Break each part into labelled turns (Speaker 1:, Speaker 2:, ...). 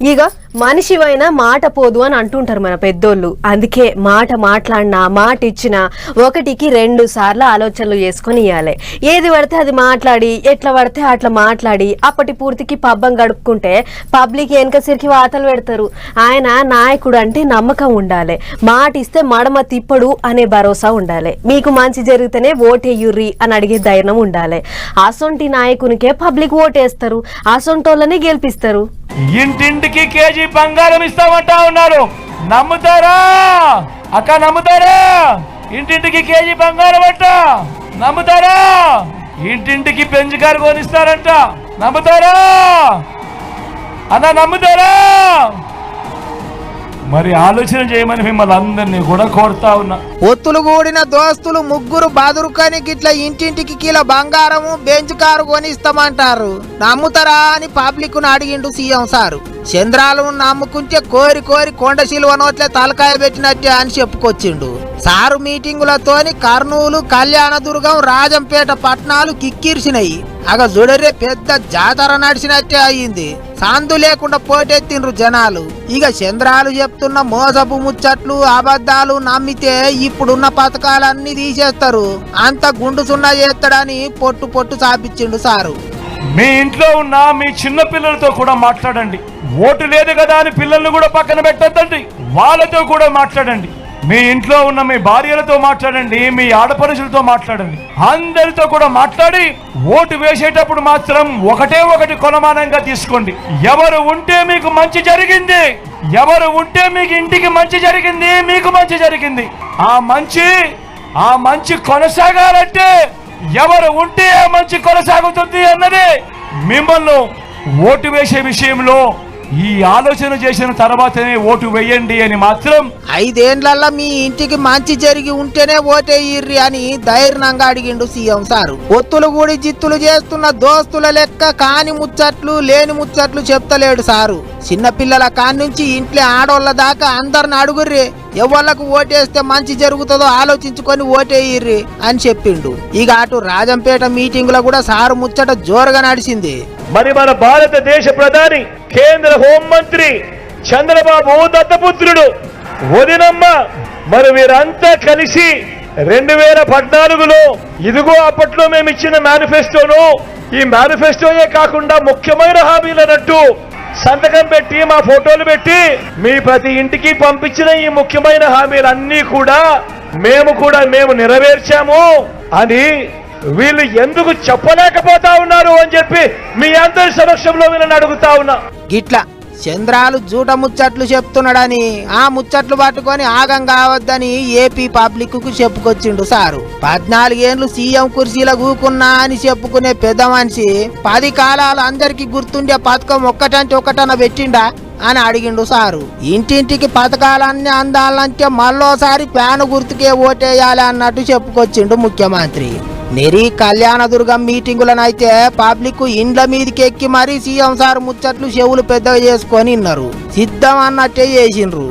Speaker 1: ఇక మనిషివైనా మాట పోదు అని అంటుంటారు మన పెద్దోళ్ళు. అందుకే మాట మాట్లాడినా మాట ఇచ్చినా ఒకటికి 2 సార్లు ఆలోచనలు చేసుకొని ఇవ్వాలి. ఏది పడితే అది మాట్లాడి ఎట్లా పడితే అట్లా మాట్లాడి అప్పటి పూర్తికి పబ్బం గడుపుకుంటే పబ్లిక్ వెనకసిరికి వాతలు పెడతారు. ఆయన నాయకుడు అంటే నమ్మకం ఉండాలి, మాట ఇస్తే మడమ తిప్పడు అనే భరోసా ఉండాలి, మీకు మంచి జరిగితేనే ఓటేయుర్రి అని అడిగే ధైర్యం ఉండాలి. అసొంటి నాయకునికే పబ్లిక్ ఓటేస్తారు, అసొంటోళ్ళని గెలిపిస్తారు.
Speaker 2: ఇంటింటికి కేజీ బంగారం ఇస్తామంటా ఉన్నారు, నమ్ముతారా అక్క? నమ్ముతారా? ఇంటింటికి కేజీ బంగారం అంట, నమ్ముతారా? ఇంటింటికి బెంజ్ కారు కొనిస్తారంట, నమ్ముతారా అన్న? నమ్ముతారా? మరి ఆలోచన చేయమని మిమ్మల్ని అందరినీ కూడా కోరుతా ఉన్నా.
Speaker 3: ఒత్తులు కూడిన దోస్తులు ముగ్గురు బాదురుకని గిట్లా ఇంటింటికి కిలో బంగారము బెంచ్ కారు కొనిస్తామంటారు, నమ్ముతారా అని పబ్లిక్ ను అడిగిండు సీఎం సారు. చంద్రాలు నమ్ముకుంటే కోరి కోరి కొండ శిలువ నోట్లే తలకాయ పెట్టినట్టే అని చెప్పుకొచ్చిండు. సారు మీటింగులతోని కర్నూలు, కళ్యాణదుర్గం, రాజంపేట పట్టణాలు కిక్కిరిసినాయి. అగ జుడరే పెద్ద జాతర నడిచినట్టే అయ్యింది. సందు లేకుండా పోటెత్తిండ్రు జనాలు. ఇక చంద్రాలు చెప్తున్న మోసపు ముచ్చట్లు అబద్ధాలు నమ్మితే ఇప్పుడున్న పథకాలన్నీ తీసేస్తారు, అంత గుండు సున్నా చేస్తాడని పొట్టు పొట్టు సాపించిండు సారు.
Speaker 2: మీ ఇంట్లో ఉన్న మీ చిన్న పిల్లలతో కూడా మాట్లాడండి. ఓటు లేదు కదా అని పిల్లల్ని కూడా పక్కన పెట్టద్దండి, వాళ్ళతో కూడా మాట్లాడండి. మీ ఇంట్లో ఉన్న మీ భార్యలతో మాట్లాడండి, మీ ఆడపడుచులతో మాట్లాడండి, అందరితో కూడా మాట్లాడి ఓటు వేసేటప్పుడు మాత్రం ఒకటి కొలమానంగా తీసుకోండి. ఎవరు ఉంటే మీకు మంచి జరిగింది, ఎవరు ఉంటే మీకు ఇంటికి మంచి జరిగింది, మీకు మంచి జరిగింది, ఆ మంచి కొనసాగాలంటే ఎవరు ఉంటే ఆ మంచి కొనసాగుతుంది అన్నది మిమ్మల్ని ఓటు వేసే విషయంలో ఈ ఆలోచన చేసిన తర్వాతనే ఓటు వేయండి అని మాత్రం.
Speaker 3: 5 ఏండ్లల్లా మీ ఇంటికి మంచి జరిగి ఉంటేనే ఓటేయిర్రి అని ధైర్యంగా అడిగిండు సీఎం సారు. ఒత్తులు కూడి జిత్తులు చేస్తున్న దోస్తుల లెక్క కాని ముచ్చట్లు లేని ముచ్చట్లు చెప్తలేడు సారు. చిన్నపిల్లల కాని నుంచి ఇంట్లో ఆడోళ్ళ దాకా అందరిని అడుగుర్రి, ఎవళ్ళకు ఓటేస్తే మంచి జరుగుతుందో ఆలోచించుకొని ఓటేయిర్రి అని చెప్పిండు. ఇక అటు రాజంపేట మీటింగ్ లో కూడా సారు ముచ్చట జోరుగా నడిచింది.
Speaker 2: మరి మన భారతదేశ ప్రధాని కేంద్ర హోంమంత్రి చంద్రబాబు దత్తపుత్రుడు వదినమ్మ, మరి వీరంతా కలిసి 2014లో ఇదిగో అప్పట్లో మేము ఇచ్చిన మేనిఫెస్టోను, ఈ మేనిఫెస్టోయే కాకుండా ముఖ్యమైన హామీలన్నట్టు సంతకం పెట్టి మా ఫోటోలు పెట్టి మీ ప్రతి ఇంటికి పంపించిన ఈ ముఖ్యమైన హామీలన్నీ కూడా మేము నెరవేర్చాము అని వీళ్ళు ఎందుకు చెప్పలేకపోతా ఉన్నారు అని చెప్పి మీ అందరి సమక్షంలో వీళ్ళని అడుగుతా ఉన్నా.
Speaker 3: గిట్లా చంద్రాలు జూట ముచ్చట్లు చెప్తున్నాడని ఆ ముచ్చట్లు పట్టుకొని ఆగం కావద్దని ఏపీ పబ్లిక్ కు చెప్పుకొచ్చిండు సారు. 14 ఏండ్లు సీఎం కుర్చీలో కూకున్నా అని చెప్పుకునే పెద్ద మనిషి 10 కాలాలు అందరికి గుర్తుండే పథకం ఒక్కటంటే ఒక్కటన పెట్టిండా అని అడిగిండు సారు. ఇంటింటికి పథకాలన్నీ అందాలంటే మళ్ళోసారి ప్యాను గుర్తుకే ఓటేయాలి అన్నట్టు చెప్పుకొచ్చిండు ముఖ్యమంత్రి. నెరి కళ్యాణదుర్గం మీటింగులనైతే పబ్లిక్ ఇండ్ల మీదకి ఎక్కి మరీ సీఎం సార్ ముచ్చట్లు చెవులు పెద్దగా చేసుకొని ఇన్నారు, సిద్ధం అన్నట్టే చేసిండ్రు.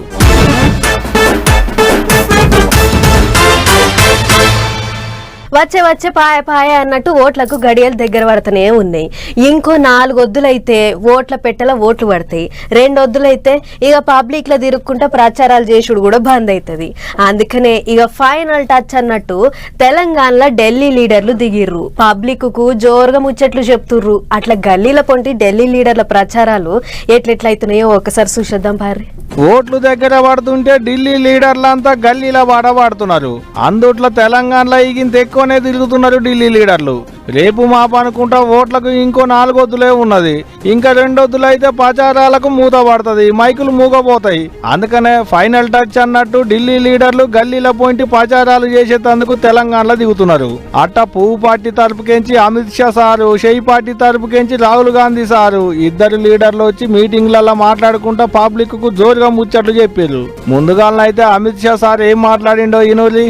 Speaker 1: వచ్చే పాయ అన్నట్టు ఓట్లకు గడియలు దగ్గర పడుతూనే ఉన్నాయి. ఇంకో 4 వద్దులైతే ఓట్ల పెట్టెల ఓట్లు పడతాయి. 2 వద్దులైతే ఇక పబ్లిక్ లో తిరుక్కుంటా ప్రచారాలు చేసుడు కూడా బంద్ అవుతుంది. అందుకనే ఇక ఫైనల్ టచ్ అన్నట్టు తెలంగాణలో ఢిల్లీ లీడర్లు దిగిర్రు, పబ్లిక్ కు జోరుగా ముచ్చట్లు చెప్తుర్రు. అట్లా గల్లీల పొంటి ఢిల్లీ లీడర్ల ప్రచారాలు ఎట్లెట్లయితున్నాయో ఒకసారి చూసేద్దాం పారి.
Speaker 4: ఓట్లు దగ్గర పడుతుంటే ఢిల్లీ లీడర్లంతా గల్లీలో వాడబడుతున్నారు. అందుట్లో తెలంగాణలో ఈగింత ఎక్కువనే తిరుగుతున్నారు ఢిల్లీ లీడర్లు. రేపు మాప అనుకుంటా ఓట్లకు ఇంకో 4 వద్దులే ఉన్నది. ఇంకా 2 వద్దులు అయితే ప్రచారాలకు మూత పడుతుంది, మైకులు మూగపోతాయి. అందుకనే ఫైనల్ టచ్ అన్నట్టు ఢిల్లీ లీడర్లు గల్లీల పోయింటి ప్రచారాలు చేసేందుకు తెలంగాణలో దిగుతున్నారు. అట్ట పువ్వు పార్టీ తరపుకెంచి అమిత్ షా సారు, షెయి పార్టీ తరపుకెంచి రాహుల్ గాంధీ సారు ఇద్దరు లీడర్లు వచ్చి మీటింగ్లలో మాట్లాడుకుంటా పబ్లిక్ కు జోరుగా ముచ్చట్లు చెప్పారు. ముందుగానైతే అమిత్ షా సార్ ఏం మాట్లాడిండో ఈనోలి.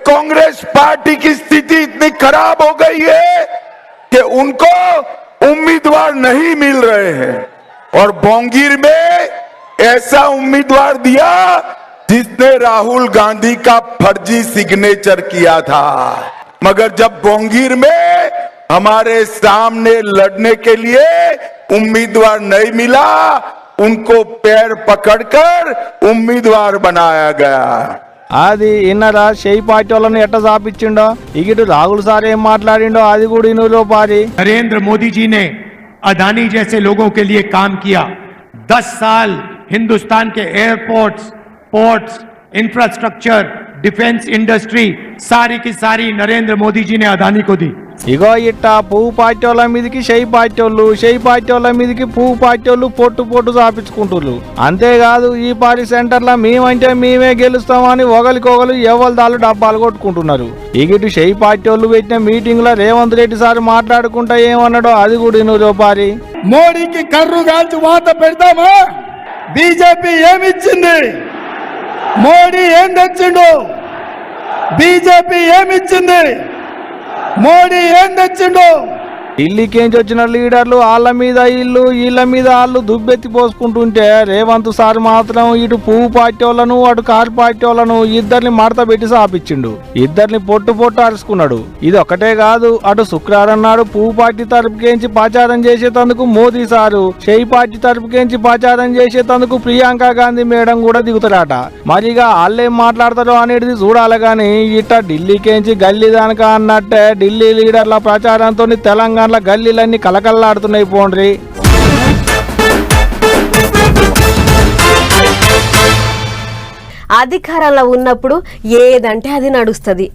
Speaker 5: कांग्रेस पार्टी की स्थिति इतनी खराब हो गई है कि उनको उम्मीदवार नहीं मिल रहे हैं और बोंगीर में ऐसा उम्मीदवार दिया जिसने राहुल गांधी का फर्जी सिग्नेचर किया था, मगर जब बोंगीर में हमारे सामने लड़ने के लिए उम्मीदवार नहीं मिला उनको पैर पकड़कर उम्मीदवार बनाया गया।
Speaker 4: అది ఇన్నరా షెయి పార్టీ వాళ్ళని ఎట్ట చాపించిండో ఇగిటు రాహుల్ సార్ ఏం మాట్లాడిండో అది కూడా ఇనులో పారి
Speaker 6: नरेंद्र मोदी जी ने अदानी जैसे लोगों के लिए काम किया। 10 साल हिंदुस्तान के airports, ports, infrastructure, defence industry सारी की सारी नरेंद्र मोदी जी ने अदानी को दी।
Speaker 4: ఇగో ఇట్ట పువ్వు పార్టీ వాళ్ళ మీదకి షెయి పార్టీ వాళ్ళ మీదకి పువ్వు పార్టీ వాళ్ళు పొట్టు చాపించుకుంటున్నారు. అంతేకాదు ఈ పార్టీ సెంటర్లో మేమంటే మేమే గెలుస్తామని ఒకరికొకరు ఎవరిదాళ్ళు డబ్బాలు కొట్టుకుంటున్నారు. ఇగిటు షెయి పార్టీ వాళ్ళు పెట్టిన మీటింగ్ లో రేవంత్ రెడ్డి సార్ మాట్లాడుకుంటా ఏమన్నాడో అది కూడా ఇనురో పారి.
Speaker 7: మోడీకి కర్రు కాల్చి వాత పెడతామా? బీజేపీ ఏమిచ్చింది? మోడీ ఏం తెచ్చిండు? బీజేపీ ఏమిచ్చింది? మోడీ ఏం తెచ్చిండు?
Speaker 4: ఢిల్లీకేంచి వచ్చిన లీడర్లు వాళ్ళ మీద ఇల్లు వీళ్ళ మీద వాళ్ళు దుబ్బెత్తి పోసుకుంటుంటే రేవంత్ సార్ మాత్రం ఇటు పువ్వు పార్టీ వాళ్ళను అటు కారు పార్టీ వాళ్ళను ఇద్దరిని మడత పెట్టి సాపించిండు. ఇద్దరిని పొట్టు అరుచుకున్నాడు. ఇది ఒకటే కాదు, అటు శుక్రవారం నాడు పువ్వు పార్టీ తరపుకేంచి ప్రచారం చేసేటందుకు మోదీ సారు, షెయి పార్టీ తరపుకేంచి ప్రచారం చేసేటందుకు ప్రియాంక గాంధీ మేడం కూడా దిగుతారట. మరిగా వాళ్ళేం మాట్లాడతారో అనేది చూడాలి. గాని ఇట్ట ఢిల్లీకేంచి గల్లీ దానిక అన్నట్టే ఢిల్లీ లీడర్ల ప్రచారంతో తెలంగాణ గల్లీలన్నీ కలకల్లాడుతున్నాయి పోండ్రి.
Speaker 1: అధికారంలో ఉన్నప్పుడు ఏదంటే అది నడుస్తుంది.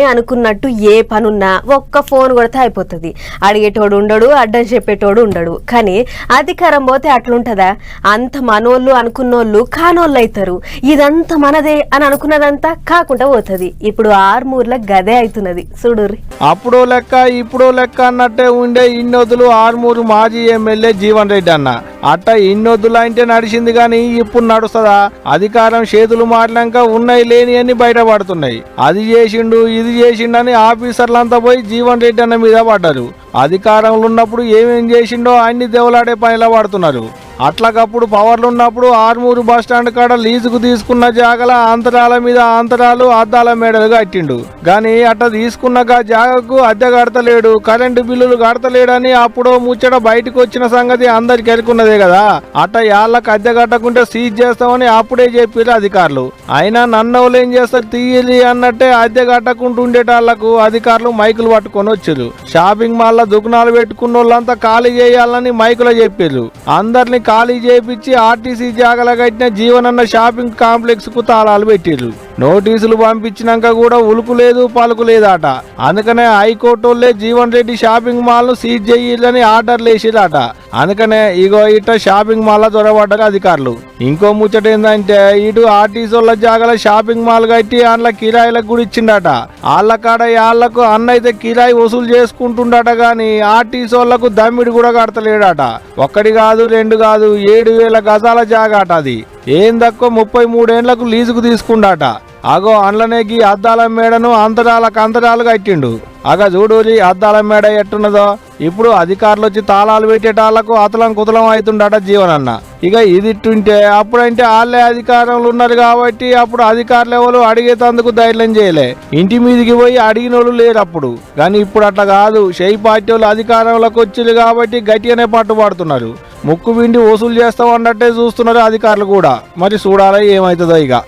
Speaker 1: అనుకున్నట్టు ఏ పనున్నా ఒక్క ఫోన్ కొడితే అయిపోతుంది. అడిగేటోడు ఉండడు, అడ్డం చెప్పేటోడు ఉండడు. కానీ అధికారం పోతే అట్లుంటదా? అంత మనోళ్ళు అనుకున్నోళ్ళు కానోళ్ళు అవుతారు. ఇదంతా మనదే అని అనుకున్నదంతా కాకుండా పోతుంది. ఇప్పుడు ఆర్మూర్ల గదే అవుతున్నది చూడుర్రి.
Speaker 4: అప్పుడో లెక్క ఇప్పుడో లెక్క అన్నట్టే ఉండే ఇన్నొద్దులు ఆర్మూరు మాజీ ఎమ్మెల్యే జీవన్ రెడ్డి అన్న. అట్ట ఇన్నొద్దులు అంటే నడిచింది గాని ఇప్పుడు నడుస్తుందా? అధికారం చేతులు మాట్లాక ఉన్నాయి లేని అని బయటపడుతున్నాయి. అది చేసిండు ఇది చేసిండని ఆఫీసర్లంతా పోయి జీవన్ రెడ్డి అన్న మీద పడ్డారు. అధికారంలో ఉన్నప్పుడు ఏమేం చేసిండో అన్ని దేవులాడే పనిలా పడుతున్నారు. అట్లకప్పుడు పవర్లు ఉన్నప్పుడు ఆర్మూరు బస్టాండ్ కాడ లీజుకు తీసుకున్న జాగల అంతరాల మీద అంతరాలు అద్దాల మేడలు కట్టిండు. గాని అట్ట తీసుకున్న జాగకు అద్దె కడతలేడు, కరెంటు బిల్లులు కడతలేడని అప్పుడు ముచ్చట బయటకు వచ్చిన సంగతి అందరికి ఎరుకున్నదే కదా. అట్ట యాళ్ళకు అద్దె కట్టకుంటే సీజ్ చేస్తామని అప్పుడే చెప్పారు అధికారులు. అయినా నన్నోళ్ళు ఏం చేస్తారు తీయలి అన్నట్టే అద్దె కట్టకుండా ఉండేటాళ్లకు అధికారులు మైకులు పట్టుకొని వచ్చారు. షాపింగ్ మాల్ దుకాణాలు పెట్టుకున్న వాళ్ళంతా ఖాళీ చేయాలని మైకులో చెప్పారు. అందరిని ఖాళీ చేయించి ఆర్టీసీ జాగల కట్టిన జీవనన్న షాపింగ్ కాంప్లెక్స్ కు తాళాలు పెట్టిర్రు. నోటీసులు పంపించినాక కూడా ఉలుకు లేదు పలుకు లేదట. అందుకనే హైకోర్టు వాళ్ళే జీవన్ రెడ్డి షాపింగ్ మాల్ ను సీజ్ చేయాలని ఆర్డర్లు వేసిరట. అందుకనే ఇగో ఇట షాపింగ్ మాల్ దొరబడ్డారు అధికారులు. ఇంకో ముచ్చట ఏంటంటే ఇటు ఆర్టీసీ వాళ్ళ జాగల షాపింగ్ మాల్ కట్టి అందులో కిరాయిలకు కూడా ఇచ్చిండట. వాళ్ళ కాడ వాళ్ళకు అన్నైతే కిరాయి వసూలు చేసుకుంటుండట. గాని ఆర్టీసీ వాళ్ళకు దమ్మిడి కూడా కడతలేడట. ఒక్కడి కాదు రెండు కాదు 7,000 గజాల జాగాట. అది ఏం తక్కువ 33 ఏళ్లకు లీజుకు తీసుకుండాట. అగో అండ్లనేకి అద్దాల మేడను అంతరాలు కట్టిండు. అగ చూడూరి అద్దాల మేడ ఎట్టున్నదో. ఇప్పుడు అధికారులు వచ్చి తాళాలు పెట్టేటాళ్లకు అతలం కుతలం అవుతుండట జీవనన్న. ఇక ఇదిట్టుంటే అప్పుడంటే వాళ్ళే అధికారంలో ఉన్నారు కాబట్టి అప్పుడు అధికారులు ఎవరు అడిగేటందుకు ధైర్యం చేయలే. ఇంటి మీదికి పోయి అడిగిన వాళ్ళు లేరు అప్పుడు. కానీ ఇప్పుడు అట్లా కాదు. షెయి పార్టీ వాళ్ళు అధికారంలోకి వచ్చారు కాబట్టి గట్టిగానే పట్టుబడుతున్నారు. ముక్కు విండి వసూలు చేస్తామన్నట్టే చూస్తున్నారు అధికారులు కూడా. మరి చూడాలి ఏమవుతుందో ఇక.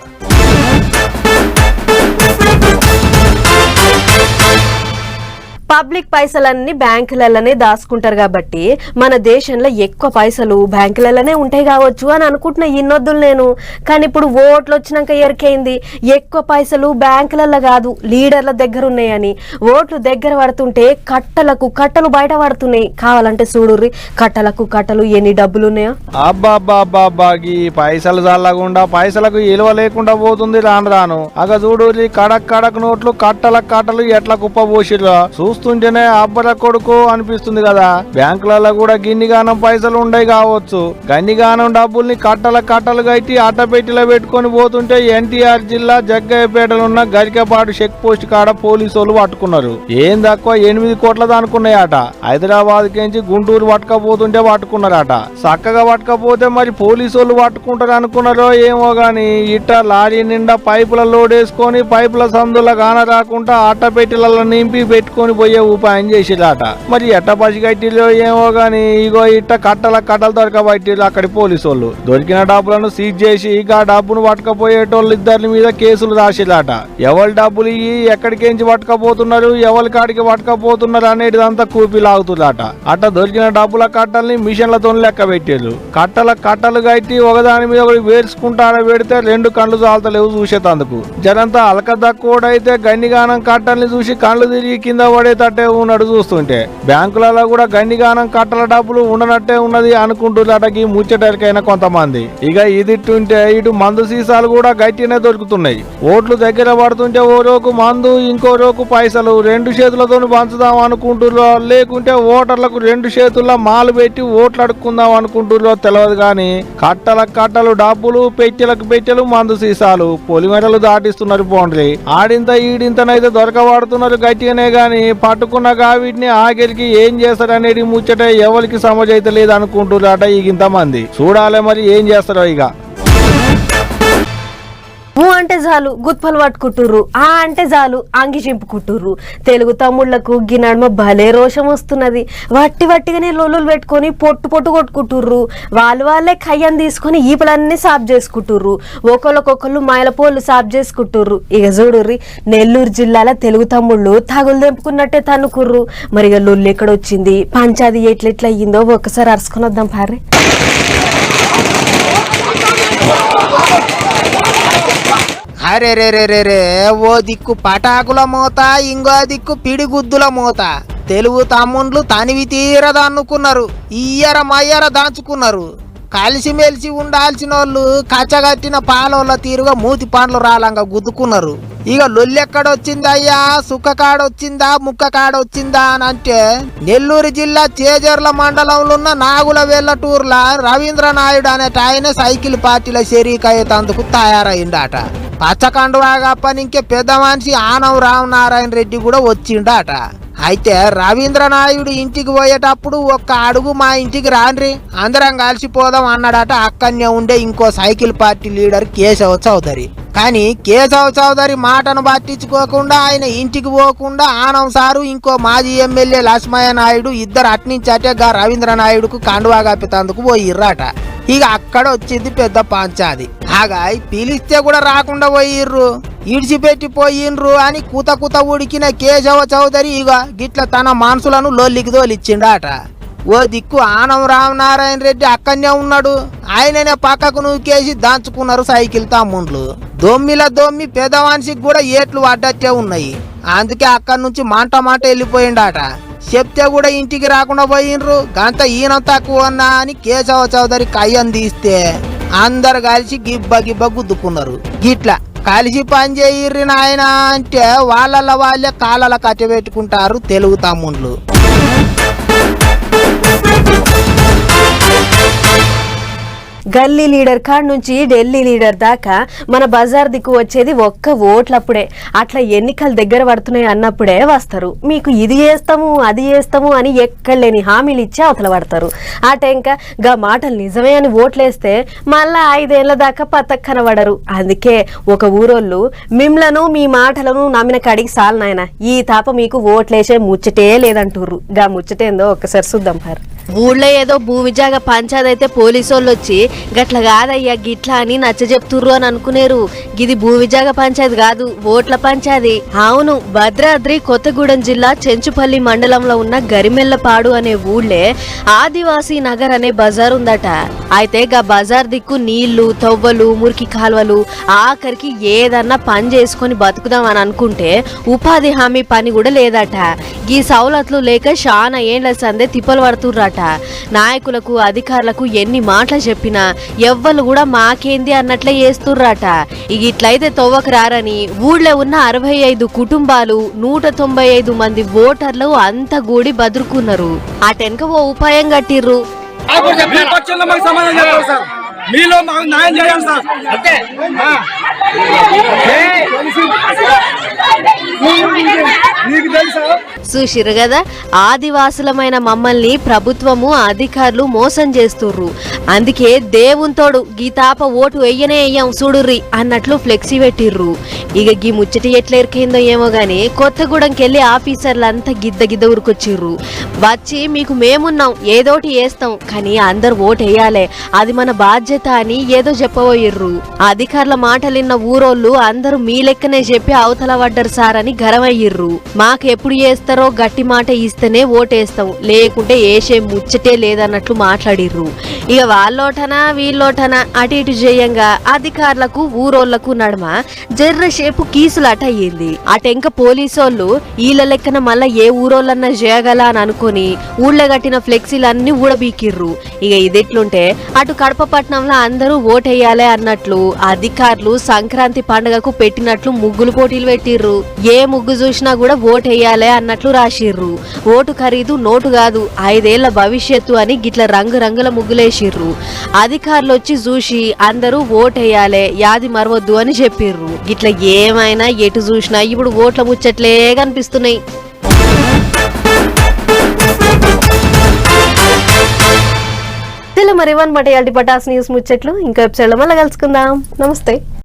Speaker 1: పబ్లిక్ పైసలన్నీ బ్యాంకులలోనే దాచుకుంటారు కాబట్టి మన దేశంలో ఎక్కువ పైసలు బ్యాంకులలోనే ఉంటాయి కావచ్చు అని అనుకుంటున్నా ఇన్నొద్దులు నేను. కానీ ఇప్పుడు ఓట్లు వచ్చినాక ఎరికైంది ఎక్కువ పైసలు బ్యాంకులలో కాదు లీడర్ల దగ్గర ఉన్నాయని. ఓట్లు దగ్గర పడుతుంటే కట్టలు బయట పడుతున్నాయి. కావాలంటే చూడుర్రి కట్టలు ఎన్ని డబ్బులు ఉన్నాయో.
Speaker 4: అబ్బాబ్బాబ్బా ఈ పైసలు చల్లకుండా పైసలకు విలువ లేకుండా పోతుంది రాను. అగ చూడుర్రి కడక్ నోట్లు కట్టలు ఎట్లా కుప్ప పోసిర్రా. చూస్తుంటేనే అబ్బర కొడుకు అనిపిస్తుంది కదా. బ్యాంకులలో కూడా గిన్నిగానం పైసలు ఉండయి కావచ్చు. గన్నిగానం డబ్బుల్ని కట్టలు కట్టి అట్టపెట్టిలో పెట్టుకొని పోతుంటే ఎన్టీఆర్ జిల్లా జగ్గయ్యపేటలో ఉన్న గరికపాడు చెక్ పోస్ట్ కాడ పోలీసు వాళ్ళు పట్టుకున్నారు. ఏం తక్కువ 8 కోట్ల దానుకున్నాయట. హైదరాబాద్ కించి గుంటూరు పట్టుకపోతుంటే పట్టుకున్నారట. చక్కగా పట్టుకపోతే మరి పోలీసు వాళ్ళు పట్టుకుంటారు అనుకున్నారో ఏమో గాని ఇట్ట లారీ నిండా పైపుల లోడ్ వేసుకొని పైపుల సందుల గాన రాకుండా అట్టపెట్టిలలో నింపి పెట్టుకొని పోయే ఉపాయం చేసిరాట. మరి ఎట్ట పసిగట్టిలో ఏమో గాని ఇగో ఇట్ట కట్టలు దొరకబట్టిలు అక్కడి పోలీసు వాళ్ళు. దొరికిన డబ్బులను సీజ్ చేసి ఆ డబ్బును పట్టుకపోయేటోళ్ళు ఇద్దరి మీద కేసులు రాసిరాట. ఎవరి డబ్బులు ఇవి ఎక్కడికేంచి పట్టుకపోతున్నారు, ఎవరి కాడికి పట్టుకపోతున్నారు అనేటిదంతా కూపి లాగుతుందట. అట్ట దొరికిన డబ్బుల కట్టల్ని మిషన్లతో లెక్క పెట్టారు. కట్టలు కట్టి ఒకదాని మీద ఒకటి వేర్చుకుంటార పెడితే 2 కళ్ళు చాలతలేవు చూసేటందుకు. జనంతా అలకదక్కువడైతే గన్నిగానం కట్టల్ని చూసి కళ్ళు తిరిగి కింద పడేటట్టే ఉన్నాడు చూస్తుంటే. బ్యాంకులలో కూడా గన్నిగానం కట్టల డబ్బులు ఉండనట్టే ఉన్నది అనుకుంటున్నటకి ముచ్చటరికైన కొంతమంది. ఇక ఇదిట్టుంటే ఇటు మందు సీసాలు కూడా గట్టినే దొరుకుతున్నాయి. ఓట్లు దగ్గర పడుతుంటే ఓ రోజు మందు ఇంకో రోజు పైసలు 2 చేతులతో పంచుదాం అనుకుంటుర్రో లేకుంటే ఓటర్లకు 2 చేతుల్లో మాలు పెట్టి ఓట్లు అడుక్కుందాం అనుకుంటుర్రో తెలియదు గాని కట్టలు డబ్బులు పెట్టెలు మందు సీసాలు పొలిమేరలు దాటిస్తున్నారు. పోండ్రి ఆడింత ఈడింతనైతే దొరకబడుతున్నారు గట్టిగానే గాని పట్టుకున్న వీటిని ఆఖరికి ఏం చేస్తారనేది ముచ్చట ఎవరికి సమజైతే లేదు అనుకుంటున్నారట ఇంతమంది. చూడాలి మరి ఏం చేస్తారో. ఇక
Speaker 1: ఊ అంటే చాలు గుత్పలు పట్టుకుంటుర్రు, ఆ అంటే చాలు అంగి చింపుకుంటుర్రు. తెలుగు తమ్ముళ్లకు గినడమ భలే రోషం వస్తున్నది. వట్టిగానే లొల్లులు పెట్టుకొని పొట్టు కొట్టుకుంటుర్రు. వాళ్ళే కయ్యం తీసుకొని ఈపలన్నీ సాఫ్ చేసుకుంటుర్రు. ఒకళ్ళకొకళ్ళు మైలపోళ్ళు సాఫ్ చేసుకుంటుర్రు. ఇక చూడుర్రి నెల్లూరు జిల్లాల తెలుగు తమ్ముళ్ళు తగులు తెంపుకున్నట్టే తన్నుకుర్రు. మరి ఇక లొల్లు ఎక్కడొచ్చింది, పంచాది ఎట్లెట్లా అయ్యిందో ఒక్కసారి అరుచుకొని వద్దాం పారే.
Speaker 3: అరే రే రే రే రే ఓ దిక్కు పటాకుల మోత, ఇంకో దిక్కు పిడిగుద్దుల మోత. తెలుగు తమ్ముండ్లు తనివి తీరదన్నుకున్నారు, ఇయ్యర మయ్యర దాచుకున్నారు. కలిసిమెలిసి ఉండాల్సిన వాళ్ళు కచ్చగట్టిన పాలోళ్ళ తీరుగా మూతి పండ్లు రాలంగా గుద్దుకున్నారు. ఇక లొల్లెక్కడొచ్చిందయ్యా, సుక్కకాడొచ్చిందా ముక్కకాడొచ్చిందా అని అంటే నెల్లూరు జిల్లా చేజర్ల మండలంలో ఉన్న నాగుల వెల్లటూర్ల రవీంద్ర నాయుడు అనేట ఆయన సైకిల్ పార్టీల షరీకయ్యేందుకు తయారైండట. పచ్చకండువాగా పనింకే పెద్ద మనిషి ఆనవ రామనారాయణ రెడ్డి కూడా వచ్చిండట. అయితే రవీంద్ర నాయుడు ఇంటికి పోయేటప్పుడు ఒక్క అడుగు మా ఇంటికి రాండ్రి అందరం కలిసిపోదాం అన్నాడట. అక్కడనే ఉండే ఇంకో cycle party leader Keshava Chowdary. కానీ కేశవ చౌదరి మాటను పట్టించుకోకుండా ఆయన ఇంటికి పోకుండా ఆనం సారు ఇంకో మాజీ ఎమ్మెల్యే లక్ష్మయ్య నాయుడు ఇద్దరు అట్నుంచి అటే రవీంద్ర నాయుడుకు కండువా కప్పితందుకు పోయిర్రట. ఇక అక్కడ వచ్చింది పెద్ద పంచాది. ఆగాయ్ పిలిస్తే కూడా రాకుండా పోయిర్రు, ఇడిచిపెట్టి పోయిన్రు అని కూత ఉడికిన కేశవ చౌదరి ఇక గిట్ల తన మనసులను లొల్లికి తోలిచ్చిండట. ఓ దిక్కు ఆనం రామనారాయణ రెడ్డి అక్కడనే ఉన్నాడు. ఆయననే పక్కకు నూకేసి దంచుకున్నారు సైకిల్ తమ్ముండ్లు. దొమ్మి పెద్ద మనిషికి కూడా ఏట్లు పడ్డట్టే ఉన్నాయి. అందుకే అక్కడి నుంచి మంట వెళ్ళిపోయిండట. చెప్తే కూడా ఇంటికి రాకుండా పోయినరు. గంత ఈయన తక్కువ అన్నా అని కేశవ చౌదరి కయ్యం తీస్తే అందరు కలిసి గిబ్బ గుద్దుకున్నారు. గిట్లా కలిసి పని చేయర్రి నాయన అంటే వాళ్ళే కాళ్ళ కట్టబెట్టుకుంటారు తెలుగు తమ్ముళ్ళు.
Speaker 1: గల్లీ లీడర్ కాడ నుంచి ఢిల్లీ లీడర్ దాకా మన బజార్ దిక్కు వచ్చేది ఒక్క ఓట్లప్పుడే. అట్లా ఎన్నికలు దగ్గర పడుతున్నాయి అన్నప్పుడే వస్తారు. మీకు ఇది చేస్తాము అది చేస్తాము అని ఎక్కడలేని హామీలు ఇచ్చి అవతల పడతారు. ఇంకా గా మాటలు నిజమే అని ఓట్లేస్తే మళ్ళా 5 ఏళ్ల దాకా పతక్ కనబడరు. అందుకే ఒక ఊరోళ్ళు మిమ్లను మీ మాటలను నమ్మిన కాడికి సాల్ నాయన, ఈ తాప మీకు ఓట్లేసే ముచ్చటే లేదంటుర్రు. గా ముచ్చటేందో ఒక్కసారి చూద్దాం. ఊళ్ళో ఏదో భూవిజాగ పంచాయతీ అయితే పోలీసోళ్ళు వచ్చి గట్ల కాదయ్యా గిట్లా అని నచ్చ చెప్తుర్రు అని అనుకునేరు. గిది భూవిజాగ పంచాయతీ కాదు, ఓట్ల పంచాయతీ. అవును, భద్రాద్రి కొత్తగూడెం జిల్లా చెంచుపల్లి మండలంలో ఉన్న గరిమెల్లపాడు అనే ఊళ్ళే ఆదివాసీ నగర్ అనే బజార్ ఉందట. అయితే గా బజార్ దిక్కు నీళ్లు, తవ్వలు, మురికి కాలువలు, ఆఖరికి ఏదన్నా పని చేసుకొని బతుకుదాం అని అనుకుంటే ఉపాధి హామీ పని కూడా లేదట. ఈ సౌలతులు లేక చాలా ఏండ్ల సందే తిప్పలు పడుతుర్రట. నాయకులకు అధికారులకు ఎన్ని మాటలు చెప్పినా ఎవ్వరు కూడా మాకేంది అన్నట్లే చేస్తుర్రట. ఇట్లయితే తవ్వకు రారని ఊళ్ళో ఉన్న 65 కుటుంబాలు 195 మంది ఓటర్లు అంతా కూడి బదురుకున్నారు. అటెనక ఓ ఉపాయం కట్టిర్రు.
Speaker 7: మీలో మాకు న్యాయం చేయాలి సార్. నీకు తెలుసా?
Speaker 1: చూసిరు కదా, ఆదివాసులమైన మమ్మల్ని ప్రభుత్వము అధికారులు మోసం చేస్తుర్రు. అందుకే దేవుంతోడు గీతాప ఓటు వెయ్యనే వెయ్యం చూడుర్రి అన్నట్లు ఫ్లెక్సీ పెట్టిర్రు. ఇక గీ ముచ్చటి ఎట్లా ఎరికైందో ఏమో గాని కొత్తగూడెంకెళ్ళి ఆఫీసర్లంతా గిద్ద ఉరుకొచ్చిర్రు. వచ్చి మీకు మేమున్నాం, ఏదోటి వేస్తాం, కానీ అందరు ఓటు వేయాలే, అది మన బాధ్యత అని ఏదో చెప్పబోయిర్రు. అధికారుల మాటలిన్న ఊరోళ్ళు అందరూ మీ లెక్కనే చెప్పి అవతల పడ్డారు సార్ అని గరమయ్యిర్రు. మాకు ఎప్పుడు చేస్తారో గట్టి మాట ఇస్తేనే ఓటేస్తాం, లేకుంటే ఏసే ముచ్చటే లేదన్నట్లు మాట్లాడిర్రు. ఇక వాళ్ళోటనా వీళ్ళోటనా అటు ఇటు చేయంగా అధికారులకు ఊరోళ్లకు నడుమ జర్రసేపు కీసులాట అయ్యింది. అటెంక పోలీసోళ్ళు ఈళ్ళ లెక్కన మళ్ళా ఏ ఊరోళ్ళన్నా చేయగల అని అనుకుని ఊళ్ళో కట్టిన ఫ్లెక్సీలన్నీ ఊడబీకిర్రు. ఇక ఇదిట్లుంటే అటు కడప పట్టణంలో అందరూ ఓటేయాలి అన్నట్లు అధికారులు సంక్రాంతి పండుగకు పెట్టినట్లు ముగ్గులు పోటీలు పెట్టిర్రు. ఏ ముగ్గు చూసినా కూడా ఓటేయాలి అన్నట్లు రాసిర్రు. ఓటు ఖరీదు నోటు కాదు, 5 ఏళ్ల భవిష్యత్తు అని గిట్ల రంగురంగుల ముగ్గులేసిర్రు. అధికారులు వచ్చి చూసి అందరూ ఓటేయాలి, యాది మరవద్దు అని చెప్పిర్రు. గిట్ల ఏమైనా ఎటు చూసినా ఇప్పుడు ఓట్ల ముచ్చట్లే కనిపిస్తున్నాయి. మరి 1 పటాస్ న్యూస్ ముచ్చట్లు ఇంకో ఎపిసోడ్ లో మళ్ళీ కలుసుకుందాం. నమస్తే.